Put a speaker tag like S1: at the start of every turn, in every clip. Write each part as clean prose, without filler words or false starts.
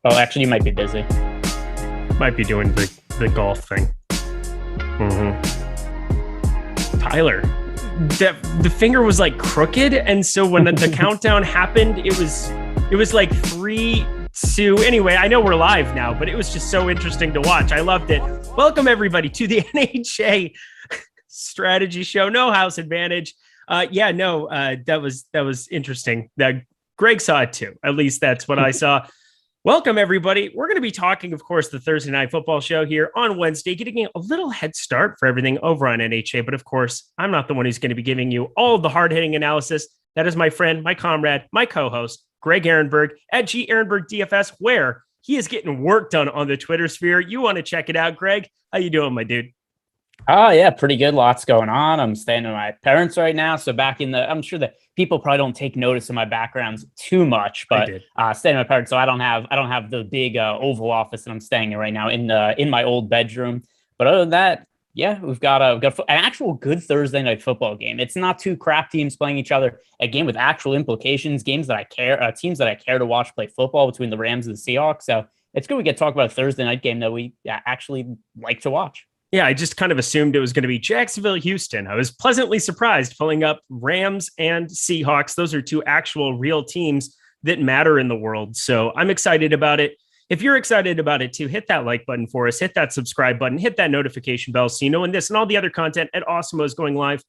S1: Oh, actually, you might be busy.
S2: Might be doing the golf thing. Tyler, the finger was like crooked, and so when the countdown happened, it was like 3, 2. Anyway, I know we're live now, but it was just so interesting to watch. I loved it. Welcome everybody to the NHA strategy show. No house advantage. That was interesting. Greg saw it too. At least that's what I saw. Welcome, everybody. We're going to be talking, of course, the Thursday Night Football show here on Wednesday, getting a little head start for everything over on NHA. But of course, I'm not the one who's going to be giving you all of the hard-hitting analysis. That is my friend, my comrade, my co-host, Greg Ehrenberg at Ehrenberg DFS, where he is getting work done on the Twitter sphere. You want to check it out, Greg? How you doing, my dude?
S1: Oh, yeah, pretty good. Lots going on. I'm staying with my parents right now. So I'm sure that people probably don't take notice of my backgrounds too much, but staying with my parents. So I don't have the big Oval Office that I'm staying in right now in my old bedroom. But other than that, yeah, we've got an actual good Thursday night football game. It's not two crap teams playing each other. A game with actual implications, teams that I care to watch play football between the Rams and the Seahawks. So it's good we get to talk about a Thursday night game that we actually like to watch.
S2: Yeah, I just kind of assumed it was going to be Jacksonville, Houston. I was pleasantly surprised pulling up Rams and Seahawks. Those are two actual real teams that matter in the world. So I'm excited about it. If you're excited about it too, hit that like button for us, hit that subscribe button, hit that notification bell so you know when this and all the other content at Awesemo is going live.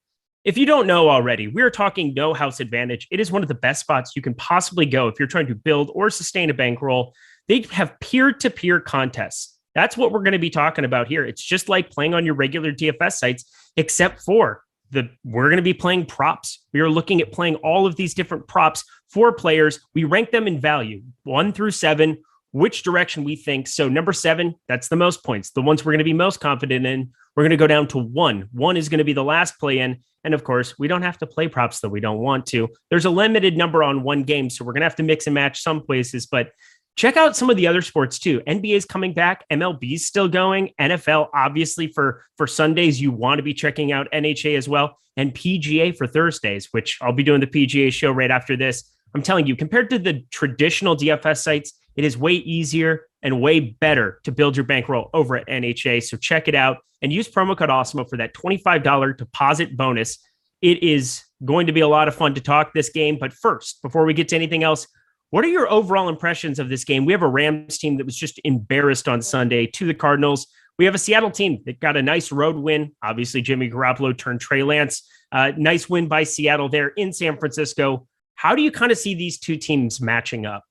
S2: If you don't know already, we're talking no house advantage. It is one of the best spots you can possibly go if you're trying to build or sustain a bankroll. They have peer-to-peer contests. That's what we're going to be talking about here. It's just like playing on your regular DFS sites, except for we're going to be playing props. We are looking at playing all of these different props for players. We rank them in value, 1 through 7, which direction we think. So number 7, that's the most points. The ones we're going to be most confident in, we're going to go down to 1. 1 is going to be the last play in. And of course, we don't have to play props that we don't want to. There's a limited number on one game, so we're going to have to mix and match some places, but check out some of the other sports too. NBA is coming back. MLB is still going. NFL, obviously, for Sundays, you want to be checking out NHA as well. And PGA for Thursdays, which I'll be doing the PGA show right after this. I'm telling you, compared to the traditional DFS sites, it is way easier and way better to build your bankroll over at NHA. So check it out and use promo code Awesemo for that $25 deposit bonus. It is going to be a lot of fun to talk this game. But first, before we get to anything else, what are your overall impressions of this game? We have a Rams team that was just embarrassed on Sunday to the Cardinals. We have a Seattle team that got a nice road win. Obviously, Jimmy Garoppolo turned Trey Lance. Nice win by Seattle there in San Francisco. How do you kind of see these two teams matching up?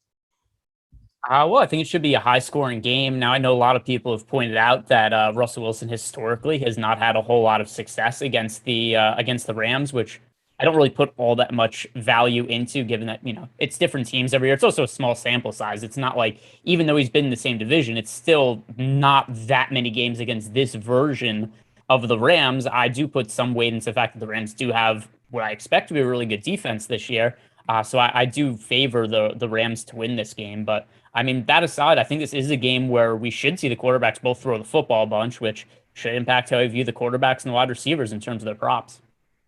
S1: Well, I think it should be a high-scoring game. Now, I know a lot of people have pointed out that Russell Wilson historically has not had a whole lot of success against the Rams, which I don't really put all that much value into, given that, it's different teams every year. It's also a small sample size. It's not like, even though he's been in the same division, it's still not that many games against this version of the Rams. I do put some weight into the fact that the Rams do have what I expect to be a really good defense this year. So I do favor the Rams to win this game. But, that aside, I think this is a game where we should see the quarterbacks both throw the football a bunch, which should impact how I view the quarterbacks and the wide receivers in terms of their props.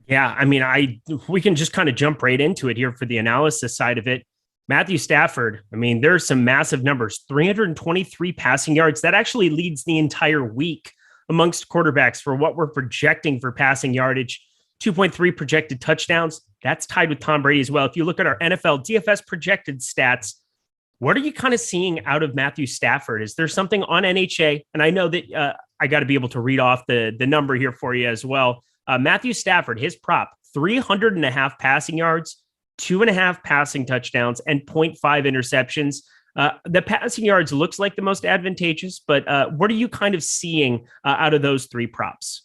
S2: Yeah, we can just kind of jump right into it here for the analysis side of it. Matthew Stafford, there are some massive numbers, 323 passing yards. That actually leads the entire week amongst quarterbacks for what we're projecting for passing yardage. 2.3 projected touchdowns. That's tied with Tom Brady as well. If you look at our NFL DFS projected stats, what are you kind of seeing out of Matthew Stafford? Is there something on NHA? And I know that I got to be able to read off the number here for you as well. Matthew Stafford, his prop, 300.5 passing yards, 2.5 passing touchdowns, and 0.5 interceptions. The passing yards looks like the most advantageous, but what are you kind of seeing out of those three props?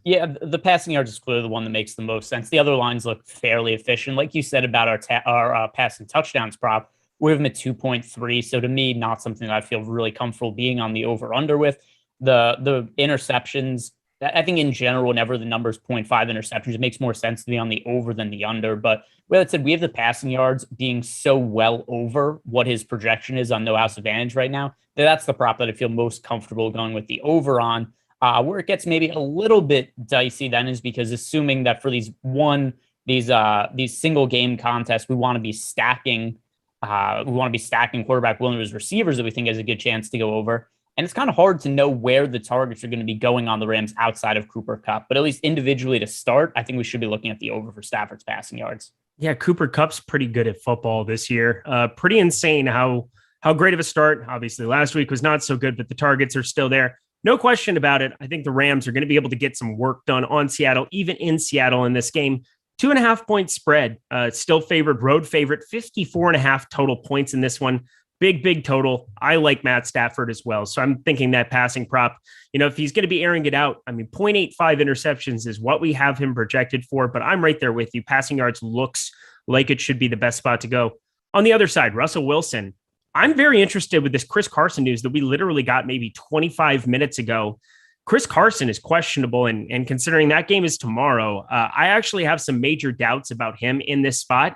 S1: Yeah, the passing yards is clearly the one that makes the most sense. The other lines look fairly efficient. Like you said about our passing touchdowns prop, we have them at 2.3. So to me, not something that I feel really comfortable being on the over-under with. The interceptions, I think in general, whenever the number is 0.5 interceptions, it makes more sense to be on the over than the under. But with that said, we have the passing yards being so well over what his projection is on no house advantage right now. That's the prop that I feel most comfortable going with the over on. Where it gets maybe a little bit dicey then is because assuming that for these single game contests, we want to be stacking We want to be stacking quarterback one of his receivers that we think has a good chance to go over. And it's kind of hard to know where the targets are going to be going on the Rams outside of Cooper Kupp. But at least individually to start, I think we should be looking at the over for Stafford's passing yards.
S2: Yeah, Cooper Kupp's pretty good at football this year. Pretty insane how great of a start. Obviously, last week was not so good, but the targets are still there. No question about it. I think the Rams are going to be able to get some work done on Seattle, even in Seattle in this game. 2.5-point spread, still favored, road favorite, 54.5 total points in this one. Big total. I like Matt Stafford as well. So I'm thinking that passing prop, if he's going to be airing it out, 0.85 interceptions is what we have him projected for, but I'm right there with you. Passing yards looks like it should be the best spot to go. On the other side, Russell Wilson. I'm very interested with this Chris Carson news that we literally got maybe 25 minutes ago. Chris Carson is questionable, and considering that game is tomorrow, I actually have some major doubts about him in this spot.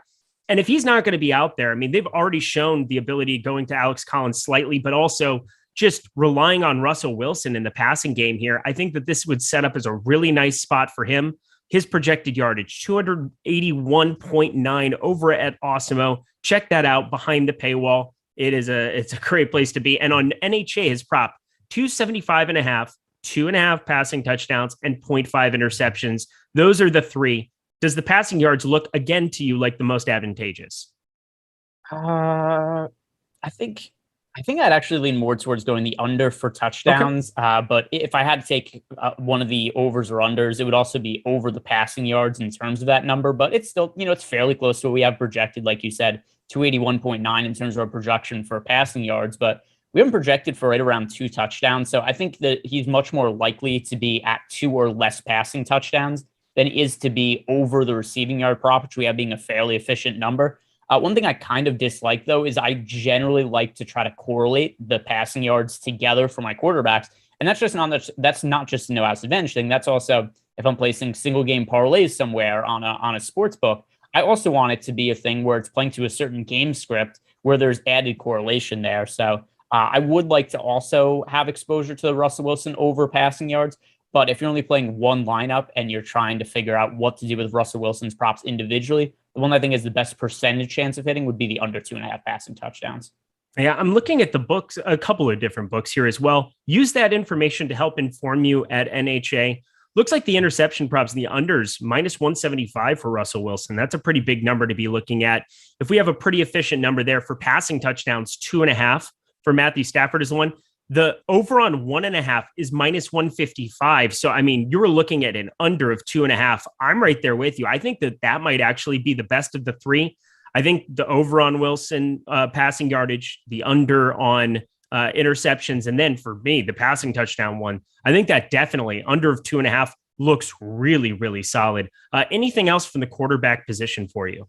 S2: And if he's not going to be out there, they've already shown the ability going to Alex Collins slightly, but also just relying on Russell Wilson in the passing game here. I think that this would set up as a really nice spot for him. His projected yardage, 281.9 over at Awesemo. Check that out behind the paywall. It's a great place to be. And on NHA, his prop, 275.5, 2.5 passing touchdowns, and 0.5 interceptions. Those are the three. Does the passing yards look again to you like the most advantageous?
S1: I think I'd actually lean more towards going the under for touchdowns. Okay. But if I had to take one of the overs or unders, it would also be over the passing yards in terms of that number. But it's still, it's fairly close to what we have projected, like you said, 281.9 in terms of our projection for passing yards. But we haven't projected for right around 2 touchdowns. So I think that he's much more likely to be at 2 or less passing touchdowns than is to be over the receiving yard prop, which we have being a fairly efficient number. One thing I kind of dislike, though, is I generally like to try to correlate the passing yards together for my quarterbacks. And that's not just a no house advantage thing. That's also if I'm placing single game parlays somewhere on a sports book, I also want it to be a thing where it's playing to a certain game script where there's added correlation there. So I would like to also have exposure to the Russell Wilson over passing yards. But if you're only playing one lineup and you're trying to figure out what to do with Russell Wilson's props individually, the one I think is the best percentage chance of hitting would be the under 2.5 passing touchdowns.
S2: Yeah, I'm looking at the books, a couple of different books here as well. Use that information to help inform you at NHA. Looks like the interception props and the unders, -175 for Russell Wilson. That's a pretty big number to be looking at. If we have a pretty efficient number there for passing touchdowns, 2.5 for Matthew Stafford is the one. The over on 1.5 is -155. So, you were looking at an under of 2.5. I'm right there with you. I think that might actually be the best of the three. I think the over on Wilson passing yardage, the under on interceptions, and then for me, the passing touchdown one, I think that definitely under of 2.5 looks really, really solid. Anything else from the quarterback position for you?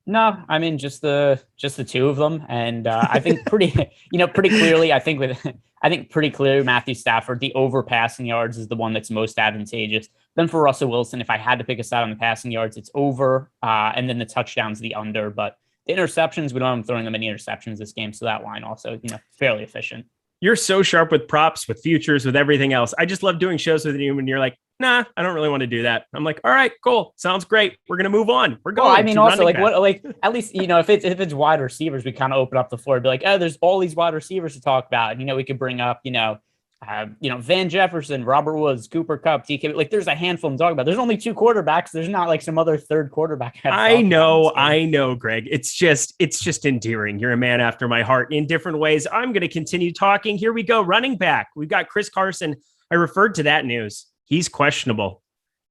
S1: No, just the two of them, and I think pretty clearly. I think pretty clearly Matthew Stafford, the over passing yards is the one that's most advantageous. Then for Russell Wilson, if I had to pick a side on the passing yards, it's over, and then the touchdowns the under. But the interceptions, we don't have them throwing them any interceptions this game, so that line also fairly efficient.
S2: You're so sharp with props, with futures, with everything else. I just love doing shows with you when you're like, nah, I don't really want to do that. I'm like, all right, cool. Sounds great. We're going to move on. We're going.
S1: Well, also at least, if it's wide receivers, we kind of open up the floor and be like, oh, there's all these wide receivers to talk about. And, we could bring up, Van Jefferson, Robert Woods, Cooper Kupp, DK. Like there's a handful to talk about. There's only 2 quarterbacks. There's not like some other third quarterback.
S2: I know, Greg. It's just endearing. You're a man after my heart in different ways. I'm going to continue talking. Here we go. Running back. We've got Chris Carson. I referred to that news. He's questionable.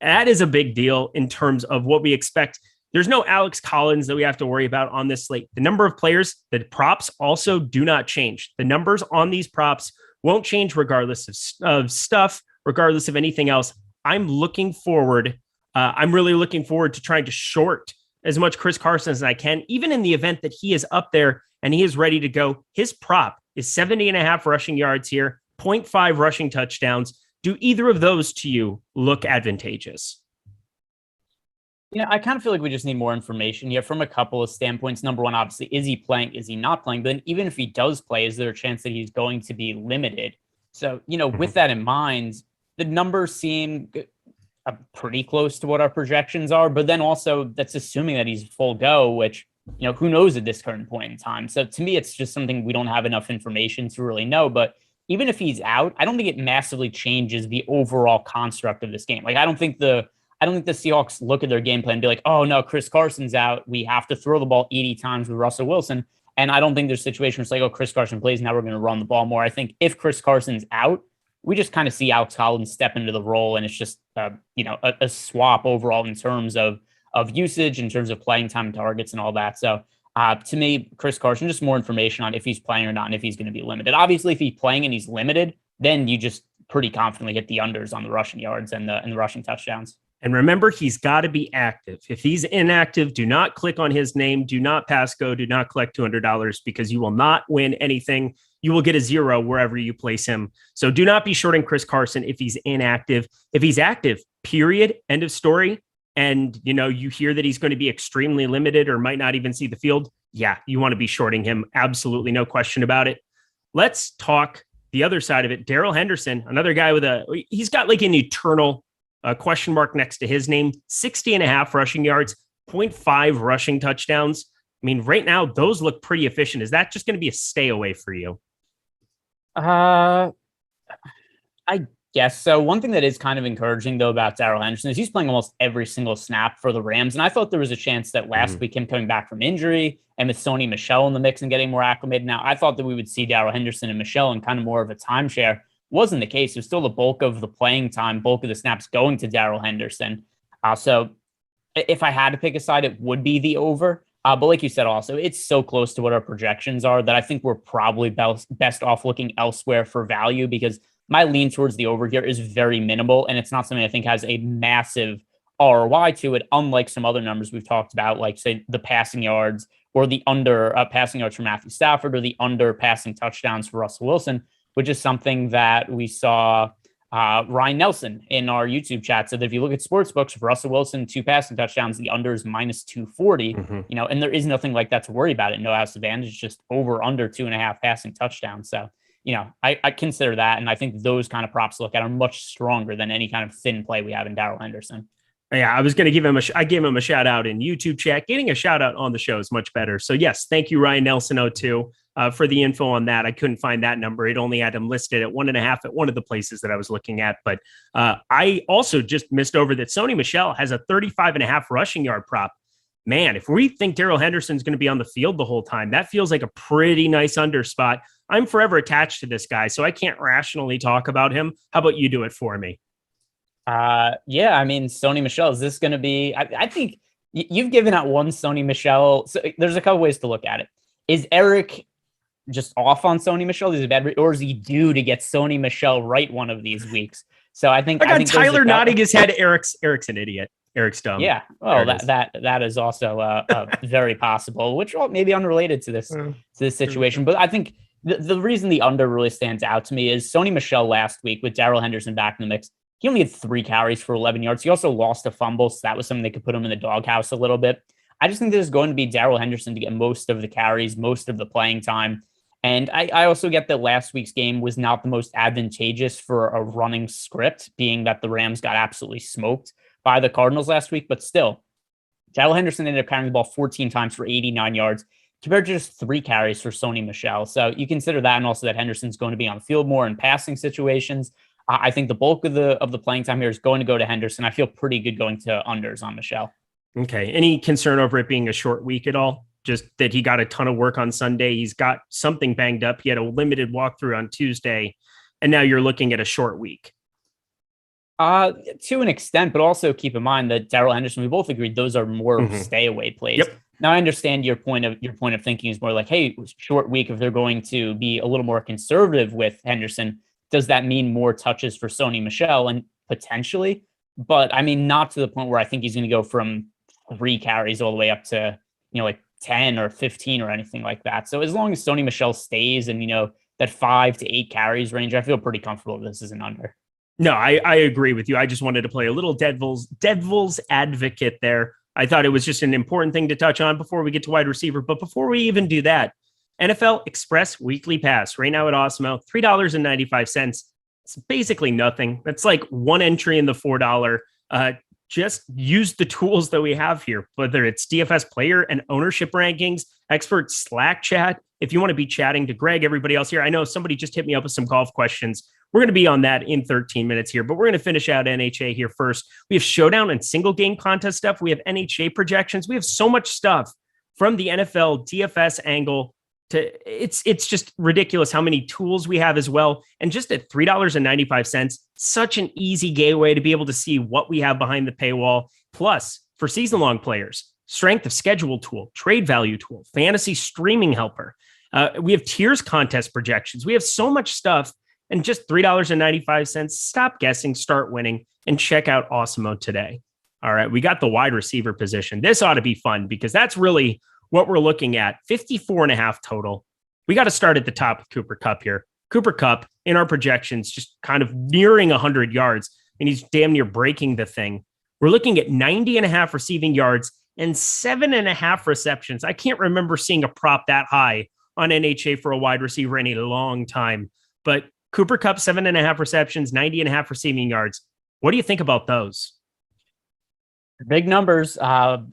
S2: That is a big deal in terms of what we expect. There's no Alex Collins that we have to worry about on this slate. The number of players, the props also do not change. The numbers on these props won't change regardless of stuff, regardless of anything else. I'm really looking forward to trying to short as much Chris Carson as I can, even in the event that he is up there and he is ready to go. His prop is 70.5 rushing yards here, 0.5 rushing touchdowns. Do either of those to you look advantageous?
S1: I kind of feel like we just need more information here from a couple of standpoints. Number one, obviously, is he playing? Is he not playing? But then even if he does play, is there a chance that he's going to be limited? So, with that in mind, the numbers seem pretty close to what our projections are. But then also that's assuming that he's full go, which who knows at this current point in time. So to me, it's just something we don't have enough information to really know. But even if he's out, I don't think it massively changes the overall construct of this game. Like, I don't think the Seahawks look at their game plan and be like, oh no, Chris Carson's out, we have to throw the ball 80 times with Russell Wilson. And I don't think there's situations like, oh, Chris Carson plays, now we're going to run the ball more. I think if Chris Carson's out, we just kind of see Alex Collins step into the role, and it's just a swap overall in terms of usage, in terms of playing time, targets, and all that. So to me, Chris Carson, just more information on if he's playing or not, and if he's going to be limited. Obviously, if he's playing and he's limited, then you just pretty confidently hit the unders on the rushing yards and the rushing touchdowns.
S2: And remember, he's got to be active. If he's inactive, do not click on his name. Do not pass go. Do not collect $200 because you will not win anything. You will get a 0 wherever you place him. So do not be shorting Chris Carson if he's inactive. If he's active, period, end of story, and you hear that he's going to be extremely limited or might not even see the field, yeah, you want to be shorting him. Absolutely no question about it. Let's talk the other side of it. Darrell Henderson, another guy he's got like an eternal question mark next to his name, 60.5 rushing yards, 0.5 rushing touchdowns. I mean, right now, those look pretty efficient. Is that just going to be a stay away for you?
S1: I guess so. One thing that is kind of encouraging, though, about Darrell Henderson is he's playing almost every single snap for the Rams. And I thought there was a chance that last week, him coming back from injury and with Sony Michel in the mix and getting more acclimated. Now, I thought that we would see Darrell Henderson and Michel in kind of more of a timeshare. Wasn't the case. It was still the bulk of the playing time, bulk of the snaps going to Darrell Henderson. So if I had to pick a side, it would be the over. But like you said, also, it's so close to what our projections are that I think we're probably best off looking elsewhere for value, because my lean towards the over here is very minimal. And it's not something I think has a massive ROI to it, unlike some other numbers we've talked about, like, say, the passing yards or the under passing yards for Matthew Stafford or the under passing touchdowns for Russell Wilson, which is something that we saw Ryan Nelson in our YouTube chat said that if you look at sports books, for Russell Wilson, 2 passing touchdowns, the under is minus 240, and there is nothing like that to worry about. No house advantage, just over under 2.5 passing touchdowns. So, I consider that. And I think those kind of props to look at are much stronger than any kind of thin play we have in Darrell Henderson.
S2: Yeah, I was going to give him I gave him a shout out in YouTube chat. Getting a shout out on the show is much better. So yes, thank you, Ryan Nelson 02. For the info on that. I couldn't find that number. It only had him listed at 1.5 at one of the places that I was looking at. But I also just missed over that Sony Michel has a 35.5 rushing yard prop. Man, if we think Darrell Henderson's going to be on the field the whole time, that feels like a pretty nice under spot. I'm forever attached to this guy, so I can't rationally talk about him. How about you do it for me?
S1: Yeah, I mean, Sony Michel, is this going to be, I think you've given out one Sony Michel. So there's a couple ways to look at it. Is Eric just off on Sony Michel? Is it bad, or is he due to get Sony Michel right one of these weeks? So I think
S2: Tyler nodding his head. Eric's an idiot. Eric's dumb.
S1: Yeah. Well, that is also very possible, which maybe unrelated to this situation. But I think the reason the under really stands out to me is Sony Michel last week with Darrell Henderson back in the mix. He only had 3 carries for 11 yards. He also lost a fumble, so that was something that could put him in the doghouse a little bit. I just think there's going to be Darrell Henderson to get most of the carries, most of the playing time. And I also get that last week's game was not the most advantageous for a running script, being that the Rams got absolutely smoked by the Cardinals last week. But still, Darrell Henderson ended up carrying the ball 14 times for 89 yards compared to just 3 carries for Sony Michel. So you consider that, and also that Henderson's going to be on the field more in passing situations. I think the bulk of the playing time here is going to go to Henderson. I feel pretty good going to unders on Michel.
S2: Okay. Any concern over it being a short week at all? Just that he got a ton of work on Sunday. He's got something banged up. He had a limited walkthrough on Tuesday, and now you're looking at a short week. To an extent, but also keep in mind that Darrell Henderson, we both agreed those are more stay away plays. Yep. Now I understand your point of thinking is more like, hey, short week, if they're going to be a little more conservative with Henderson, does that mean more touches for Sony Michel? And potentially, but I mean, not to the point where I think he's going to go from 3 carries all the way up to, like 10 or 15 or anything like that. So as long as Sony Michel stays in, that 5 to 8 carries range, I feel pretty comfortable this is an under. No, I agree with you. I just wanted to play a little devil's advocate there. I thought it was just an important thing to touch on before we get to wide receiver. But before we even do that, NFL Express Weekly Pass right now at Awesemo, $3.95. It's basically nothing. That's like one entry in the $4 just use the tools that we have here, whether it's DFS player and ownership rankings, expert Slack chat. If you want to be chatting to Greg, everybody else here, I know somebody just hit me up with some golf questions. We're going to be on that in 13 minutes here, but we're going to finish out NHA here first. We have showdown and single game contest stuff. We have NHA projections. We have so much stuff from the NFL DFS angle. It's just ridiculous how many tools we have as well. And just at $3.95, such an easy gateway to be able to see what we have behind the paywall. Plus, for season-long players, strength of schedule tool, trade value tool, fantasy streaming helper. We have tiers contest projections. We have so much stuff. And just $3.95. Stop guessing, start winning, and check out Awesemo today. All right, we got the wide receiver position. This ought to be fun because that's really what we're looking at. 54.5 total. We got to start at the top with Cooper Kupp here. Cooper Kupp in our projections, just kind of nearing 100 yards, and he's damn near breaking the thing. We're looking at 90.5 receiving yards and 7.5 receptions. I can't remember seeing a prop that high on NHA for a wide receiver in a long time, but Cooper Kupp, 7.5 receptions, 90.5 receiving yards. What do you think about those?
S1: Big numbers. I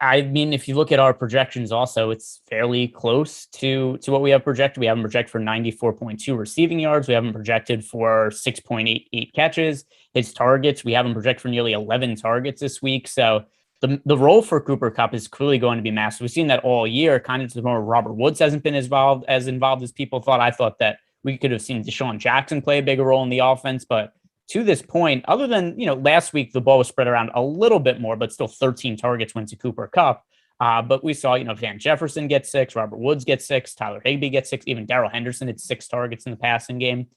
S1: mean, if you look at our projections also, it's fairly close to what we have projected. We have him projected for 94.2 receiving yards. We have him projected for 6.88 catches. His targets, we have him projected for nearly 11 targets this week. So the role for Cooper Kupp is clearly going to be massive. We've seen that all year, kind of to the point where Robert Woods hasn't been as involved as people thought. I thought that we could have seen Deshaun Jackson play a bigger role in the offense, but to this point, other than, last week, the ball was spread around a little bit more, but still 13 targets went to Cooper Kupp. But we saw, Van Jefferson get 6, Robert Woods get 6, Tyler Higbee get 6, even Darrell Henderson had 6 targets in the passing game.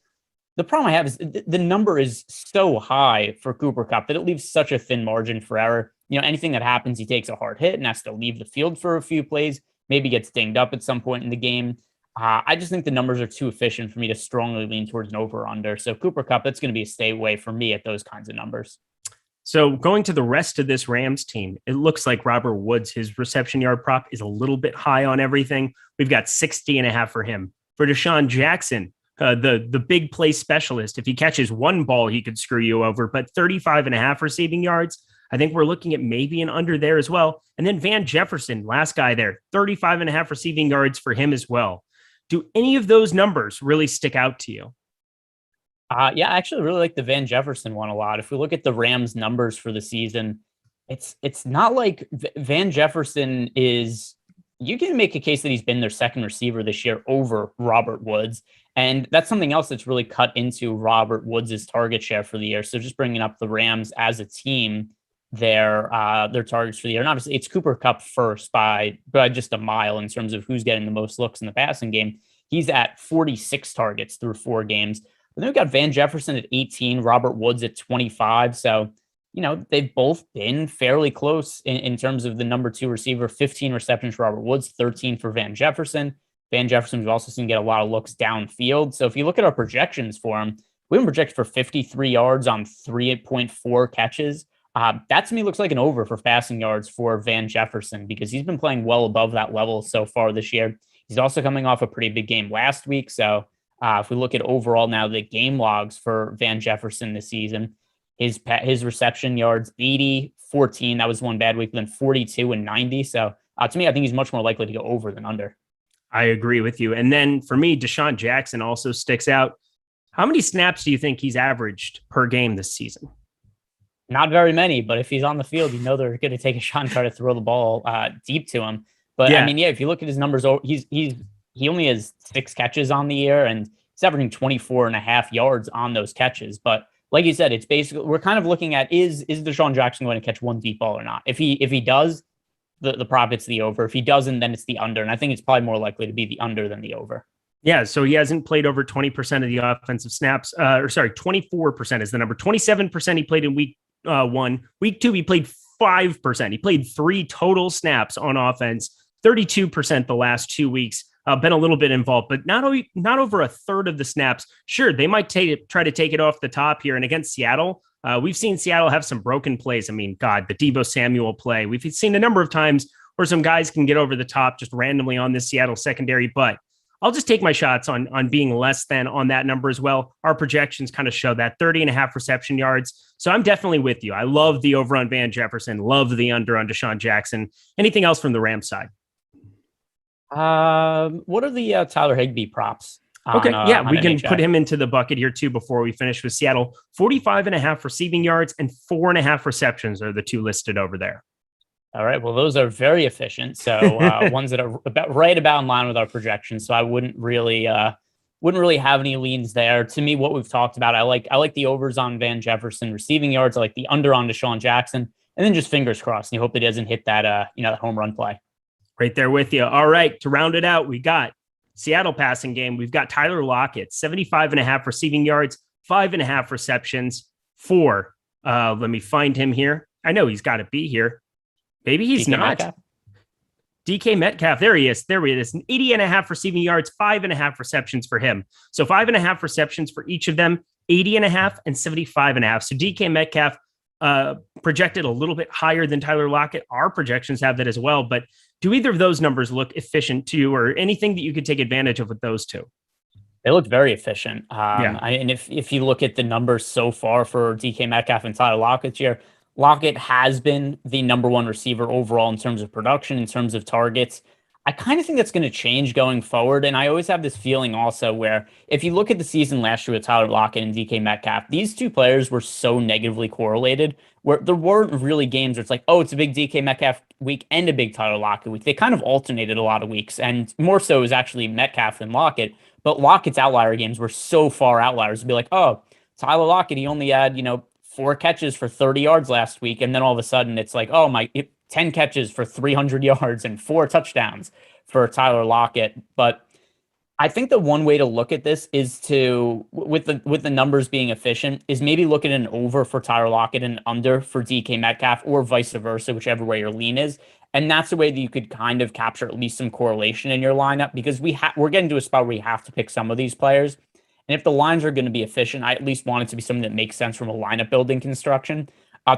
S1: The problem I have is the number is so high for Cooper Kupp that it leaves such a thin margin for error. Anything that happens, he takes a hard hit and has to leave the field for a few plays, maybe gets dinged up at some point in the game. I just think the numbers are too efficient for me to strongly lean towards an over or under. So Cooper Kupp, that's going to be a stay away for me at those kinds of numbers.
S2: So going to the rest of this Rams team, it looks like Robert Woods, his reception yard prop is a little bit high on everything. We've got 60.5 for him. For Deshaun Jackson, the big play specialist, if he catches one ball, he could screw you over, but 35.5 receiving yards. I think we're looking at maybe an under there as well. And then Van Jefferson, last guy there, 35.5 receiving yards for him as well. Do any of those numbers really stick out to you?
S1: Yeah, I actually really like the Van Jefferson one a lot. If we look at the Rams numbers for the season, it's not like Van Jefferson is, you can make a case that he's been their second receiver this year over Robert Woods. And that's something else that's really cut into Robert Woods' target share for the year. So just bringing up the Rams as a team, their targets for the year. And obviously it's Cooper Kupp first by just a mile in terms of who's getting the most looks in the passing game. He's at 46 targets through 4 games. But then we've got Van Jefferson at 18, Robert Woods at 25. So, they've both been fairly close in terms of the number 2 receiver, 15 receptions for Robert Woods, 13 for Van Jefferson. Van Jefferson, we've also seen get a lot of looks downfield. So if you look at our projections for him, we have him projected for 53 yards on 3.4 catches. That to me looks like an over for passing yards for Van Jefferson because he's been playing well above that level so far this year. He's also coming off a pretty big game last week. So if we look at overall now the game logs for Van Jefferson this season, his reception yards, 80, 14. That was one bad week, then 42 and 90. So to me, I think he's much more likely to go over than under.
S2: I agree with you. And then for me, Deshaun Jackson also sticks out. How many snaps do you think he's averaged per game this season?
S1: Not very many, but if he's on the field, they're going to take a shot and try to throw the ball deep to him. But yeah. I mean, if you look at his numbers, he only has 6 catches on the year and he's averaging 24.5 yards on those catches. But like you said, it's basically, we're kind of looking at, is Deshaun Jackson going to catch one deep ball or not? If he does, the profit's the over. If he doesn't, then it's the under. And I think it's probably more likely to be the under than the over.
S2: Yeah, so he hasn't played over 20% of the offensive snaps. 24% is the number. 27% he played in week 1. Week 2, he played 5%. He played 3 total snaps on offense, 32% the last 2 weeks. Been a little bit involved, but not over a third of the snaps. Sure, they might try to take it off the top here. And against Seattle, we've seen Seattle have some broken plays. I mean, God, the Deebo Samuel play. We've seen a number of times where some guys can get over the top just randomly on this Seattle secondary. But I'll just take my shots on being less than on that number as well. Our projections kind of show that 30.5 reception yards. So I'm definitely with you. I love the over on Van Jefferson, love the under on Deshaun Jackson. Anything else from the Rams side?
S1: What are the Tyler Higbee props?
S2: Okay, yeah, we can
S1: NHA?
S2: put him into the bucket here too before we finish with Seattle. 45.5 receiving yards and 4.5 receptions are the two listed over there.
S1: All right. Well, those are very efficient. So ones that are right about in line with our projections. So I wouldn't really have any leans there. To me, what we've talked about, I like the overs on Van Jefferson receiving yards. I like the under on Deshaun Jackson, and then just fingers crossed. And you hope that he doesn't hit that that home run play.
S2: Right there with you. All right. To round it out, we got Seattle passing game. We've got Tyler Lockett, 75.5 receiving yards, 5.5 receptions, 4. Let me find him here. I know he's got to be here. Maybe he's not. Metcalf. DK Metcalf. There he is. 80.5 receiving yards, 5.5 receptions for him. So 5.5 receptions for each of them, 80.5 and 75.5. So DK Metcalf projected a little bit higher than Tyler Lockett. Our projections have that as well. But do either of those numbers look efficient to you, or anything that you could take advantage of with those two?
S1: They look very efficient.
S2: Yeah.
S1: And if you look at the numbers so far for DK Metcalf and Tyler Lockett here, Lockett has been the number one receiver overall in terms of production, in terms of targets. I kind of think that's going to change going forward. And I always have this feeling also where if you look at the season last year with Tyler Lockett and DK Metcalf, these two players were so negatively correlated where there weren't really games where it's like, oh, it's a big DK Metcalf week and a big Tyler Lockett week. They kind of alternated a lot of weeks, and more so it was actually Metcalf than Lockett. But Lockett's outlier games were so far outliers to be like, oh, Tyler Lockett, he only had, 4 catches for 30 yards last week. And then all of a sudden it's like, oh my, 10 catches for 300 yards and 4 touchdowns for Tyler Lockett. But I think the one way to look at this is to, with the numbers being efficient, is maybe look at an over for Tyler Lockett and under for DK Metcalf, or vice versa, whichever way your lean is. And that's the way that you could kind of capture at least some correlation in your lineup, because we're getting to a spot where you have to pick some of these players. And if the lines are going to be efficient, I at least want it to be something that makes sense from a lineup building construction.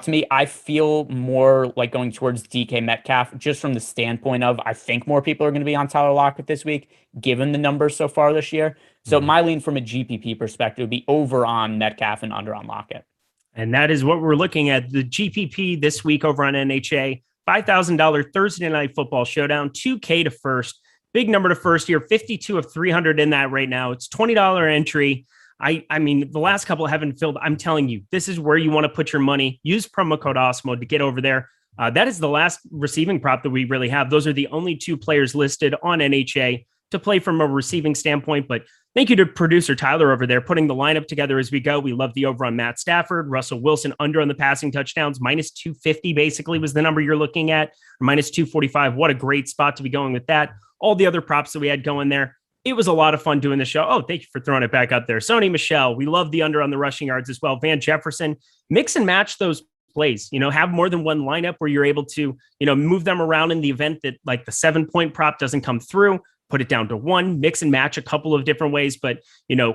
S1: To me, I feel more like going towards DK Metcalf just from the standpoint of I think more people are going to be on Tyler Lockett this week, given the numbers so far this year. So my lean from a GPP perspective would be over on Metcalf and under on Lockett.
S2: And that is what we're looking at. The GPP this week over on NHA, $5,000 Thursday Night Football Showdown, $2K to first. Big number to first here, 52 of 300 in that right now. It's $20 entry. I mean, the last couple haven't filled. I'm telling you, this is where you want to put your money. Use promo code Awesemo to get over there. That is the last receiving prop that we really have. Those are the only 2 players listed on NHA to play from a receiving standpoint. But thank you to producer Tyler over there putting the lineup together as we go. We love the over on Matt Stafford, Russell Wilson under on the passing touchdowns, minus 250 basically was the number you're looking at, or minus 245. What a great spot to be going with that. All the other props that we had going there. It was a lot of fun doing the show. Oh, thank you for throwing it back up there. Sony Michelle, we love the under on the rushing yards as well. Van Jefferson, mix and match those plays, have more than one lineup where you're able to, move them around in the event that like the 7-point prop doesn't come through. Put it down to 1, mix and match a couple of different ways, but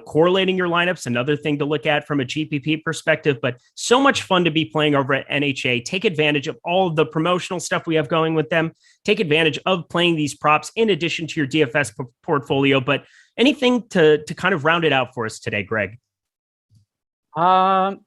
S2: correlating your lineups, another thing to look at from a GPP perspective. But so much fun to be playing over at NHA. Take advantage of all of the promotional stuff we have going with them. Take advantage of playing these props in addition to your DFS portfolio. But anything to kind of round it out for us today, Greg?
S1: No,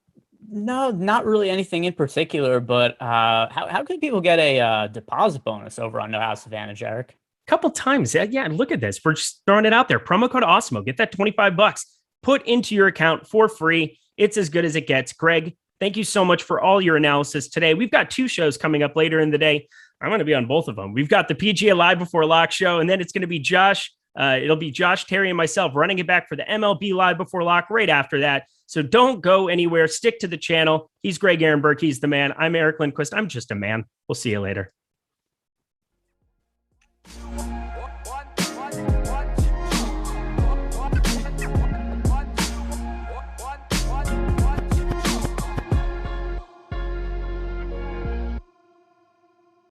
S1: not really anything in particular. But how can people get a deposit bonus over on No House Advantage, Eric?
S2: Couple times. Yeah, look at this. We're just throwing it out there. Promo code Awesemo. Get that $25 put into your account for free. It's as good as it gets. Greg, thank you so much for all your analysis today. We've got 2 shows coming up later in the day. I'm going to be on both of them. We've got the PGA Live Before Lock show, and then it's going to be Josh. It'll be Josh, Terry, and myself running it back for the MLB Live Before Lock right after that. So don't go anywhere. Stick to the channel. He's Greg Ehrenberg. He's the man. I'm Eric Lindquist. I'm just a man. We'll see you later.